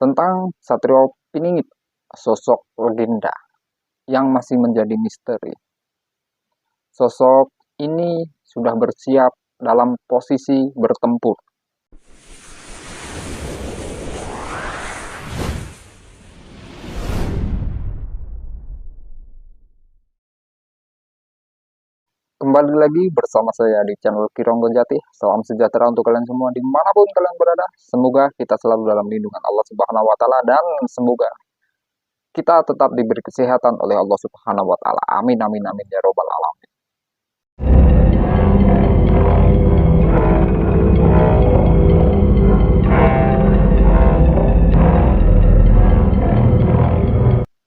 Tentang Satrio Piningit, sosok legenda yang masih menjadi misteri. Sosok ini sudah bersiap dalam posisi bertempur. Kembali lagi bersama saya di channel Kironggo Jati. Salam sejahtera untuk kalian semua dimanapun kalian berada. Semoga kita selalu dalam lindungan Allah Subhanahu wa Ta'ala, dan semoga kita tetap diberi kesehatan oleh Allah Subhanahu wa Ta'ala. Amin, amin, amin ya Robbal Alamin.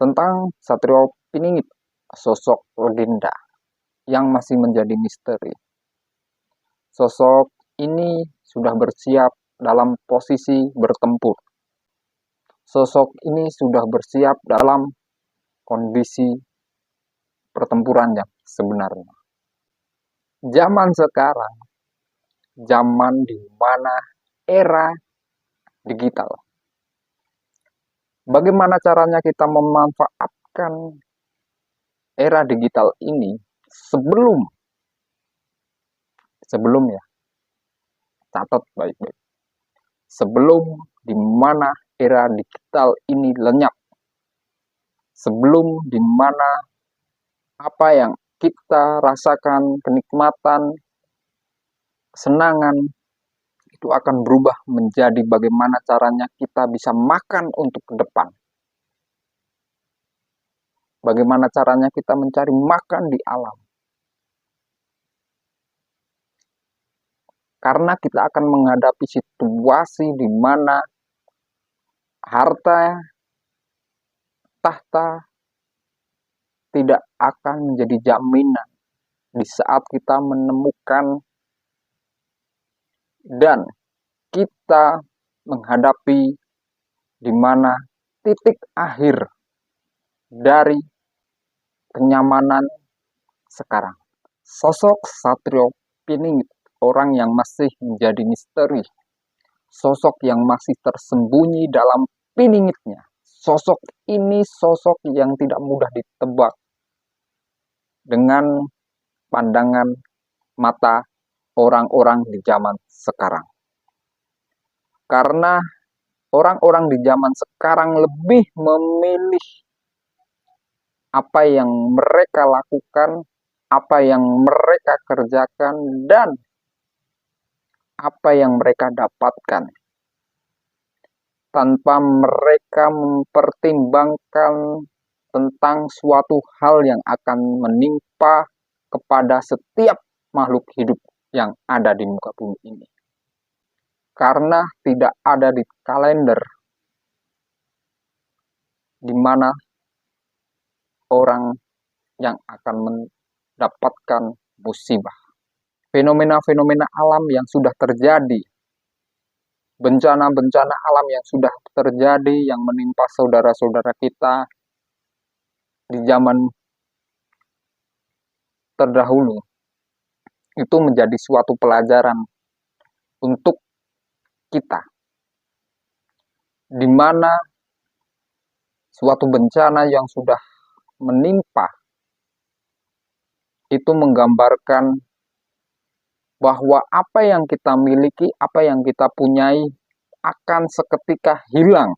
Tentang Satrio Piningit, sosok legenda yang masih menjadi misteri. Sosok ini sudah bersiap dalam posisi bertempur. Sosok ini sudah bersiap dalam kondisi pertempuran yang sebenarnya. Zaman sekarang, zaman di mana era digital. Bagaimana caranya kita memanfaatkan era digital ini sebelum ya, catat baik-baik. Sebelum di mana era digital ini lenyap. Sebelum di mana apa yang kita rasakan, kenikmatan, kesenangan, itu akan berubah menjadi bagaimana caranya kita bisa makan untuk ke depan. Bagaimana caranya kita mencari makan di alam. Karena kita akan menghadapi situasi di mana harta, tahta tidak akan menjadi jaminan di saat kita menemukan dan kita menghadapi di mana titik akhir dari kenyamanan sekarang. Sosok Satrio Piningit, orang yang masih menjadi misteri, sosok yang masih tersembunyi dalam piningitnya. Sosok ini sosok yang tidak mudah ditebak dengan pandangan mata orang-orang di zaman sekarang. Karena orang-orang di zaman sekarang lebih memilih apa yang mereka lakukan, apa yang mereka kerjakan, dan apa yang mereka dapatkan, tanpa mereka mempertimbangkan tentang suatu hal yang akan menimpa kepada setiap makhluk hidup yang ada di muka bumi ini. Karena tidak ada di kalender di mana orang yang akan mendapatkan musibah. Fenomena-fenomena alam yang sudah terjadi, bencana-bencana alam yang sudah terjadi yang menimpa saudara-saudara kita di zaman terdahulu, itu menjadi suatu pelajaran untuk kita, di mana suatu bencana yang sudah menimpa itu menggambarkan bahwa apa yang kita miliki, apa yang kita punyai akan seketika hilang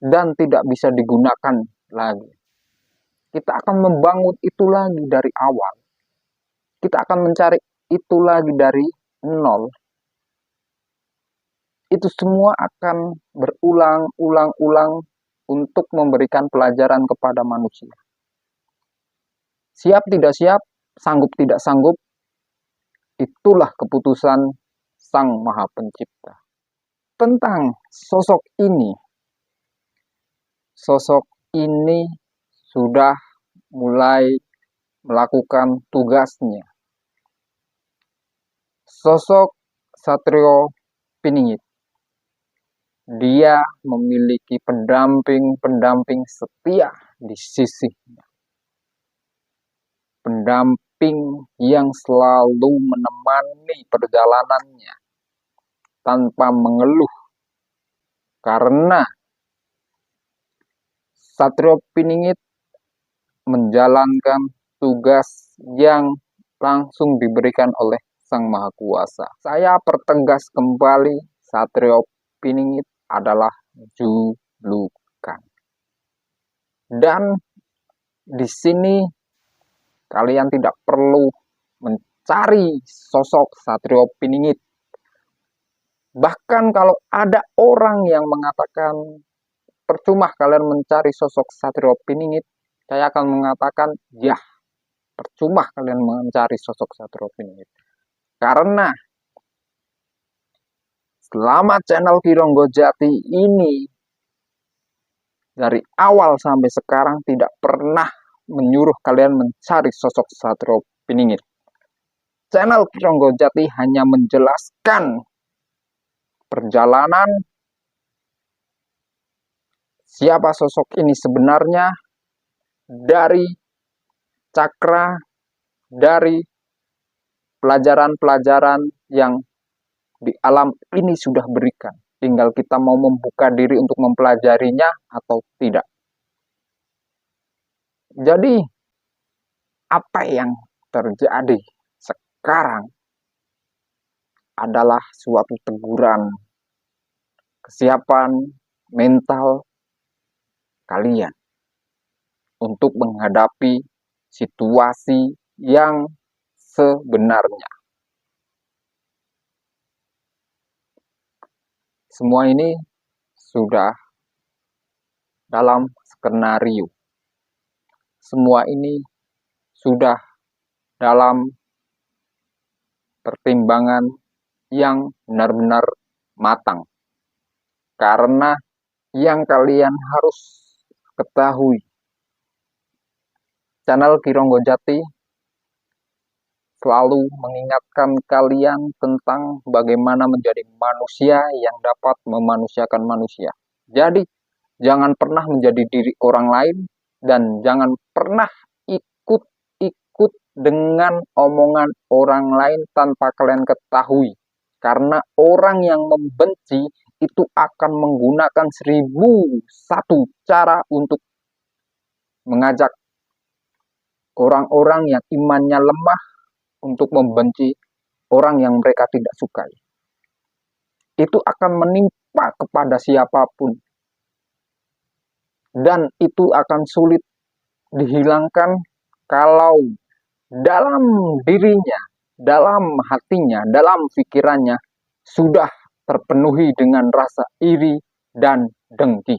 dan tidak bisa digunakan lagi. Kita akan membangun itu lagi dari awal. Kita akan mencari itu lagi dari nol. Itu semua akan berulang-ulang untuk memberikan pelajaran kepada manusia. Siap tidak siap, sanggup tidak sanggup, itulah keputusan Sang Maha Pencipta. Tentang sosok ini sudah mulai melakukan tugasnya. Sosok Satrio Piningit, dia memiliki pendamping setia di sisinya. Pendamping yang selalu menemani perjalanannya tanpa mengeluh Karena Satrio Piningit menjalankan tugas yang langsung diberikan oleh Sang Maha Kuasa. Saya pertegas kembali, Satrio Piningit adalah julukan. Dan di sini kalian tidak perlu mencari sosok Satrio Piningit. Bahkan kalau ada orang yang mengatakan percuma kalian mencari sosok Satrio Piningit, saya akan mengatakan ya, percuma kalian mencari sosok Satrio Piningit. Karena selama channel Kironggo Jati ini dari awal sampai sekarang tidak pernah menyuruh kalian mencari sosok Satrio Piningit. Channel Kironggo Jati hanya menjelaskan perjalanan siapa sosok ini sebenarnya dari cakra, dari pelajaran-pelajaran yang di alam ini sudah berikan. Tinggal kita mau membuka diri untuk mempelajarinya atau tidak. Jadi, apa yang terjadi sekarang adalah suatu teguran kesiapan mental kalian untuk menghadapi situasi yang sebenarnya. Semua ini sudah dalam skenario. Semua ini sudah dalam pertimbangan yang benar-benar matang. Karena yang kalian harus ketahui, channel Kironggo Jati selalu mengingatkan kalian tentang bagaimana menjadi manusia yang dapat memanusiakan manusia. Jadi, jangan pernah menjadi diri orang lain dan jangan pernah ikut-ikut dengan omongan orang lain tanpa kalian ketahui. Karena orang yang membenci itu akan menggunakan 1001 cara untuk mengajak orang-orang yang imannya lemah untuk membenci orang yang mereka tidak sukai. Itu akan menimpa kepada siapapun. Dan itu akan sulit dihilangkan kalau dalam dirinya, dalam hatinya, dalam pikirannya sudah terpenuhi dengan rasa iri dan dengki.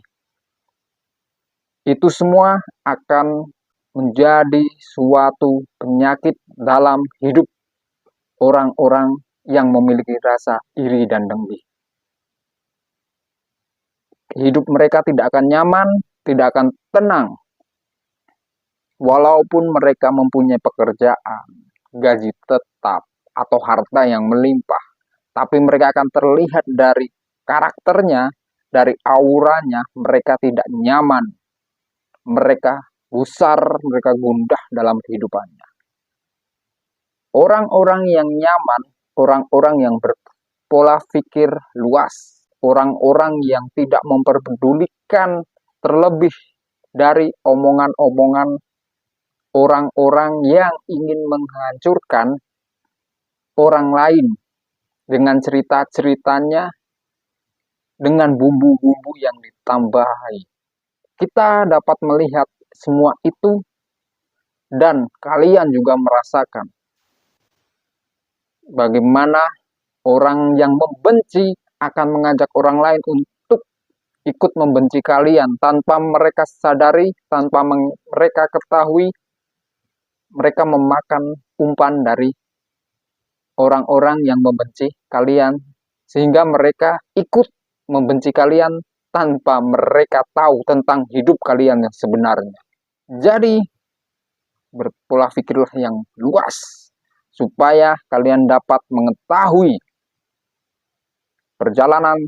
Itu semua akan menjadi suatu penyakit dalam hidup orang-orang yang memiliki rasa iri dan dengki. Hidup mereka tidak akan nyaman, tidak akan tenang. Walaupun mereka mempunyai pekerjaan, gaji tetap, atau harta yang melimpah, tapi mereka akan terlihat dari karakternya, dari auranya, mereka tidak nyaman. Mereka gusar, mereka gundah dalam kehidupannya. Orang-orang yang nyaman, orang-orang yang berpola pikir luas, orang-orang yang tidak memperdulikan terlebih dari omongan-omongan orang-orang yang ingin menghancurkan orang lain dengan cerita-ceritanya, dengan bumbu-bumbu yang ditambahi. Kita dapat melihat semua itu dan kalian juga merasakan bagaimana orang yang membenci akan mengajak orang lain untuk ikut membenci kalian tanpa mereka sadari, tanpa mereka ketahui. Mereka memakan umpan dari orang-orang yang membenci kalian sehingga mereka ikut membenci kalian tanpa mereka tahu tentang hidup kalian yang sebenarnya. Jadi, berpola pikirlah yang luas supaya kalian dapat mengetahui perjalanan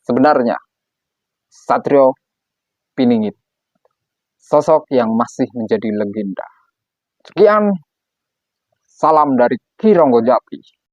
sebenarnya Satrio Piningit, sosok yang masih menjadi legenda. Sekian, salam dari Kironggo Jati.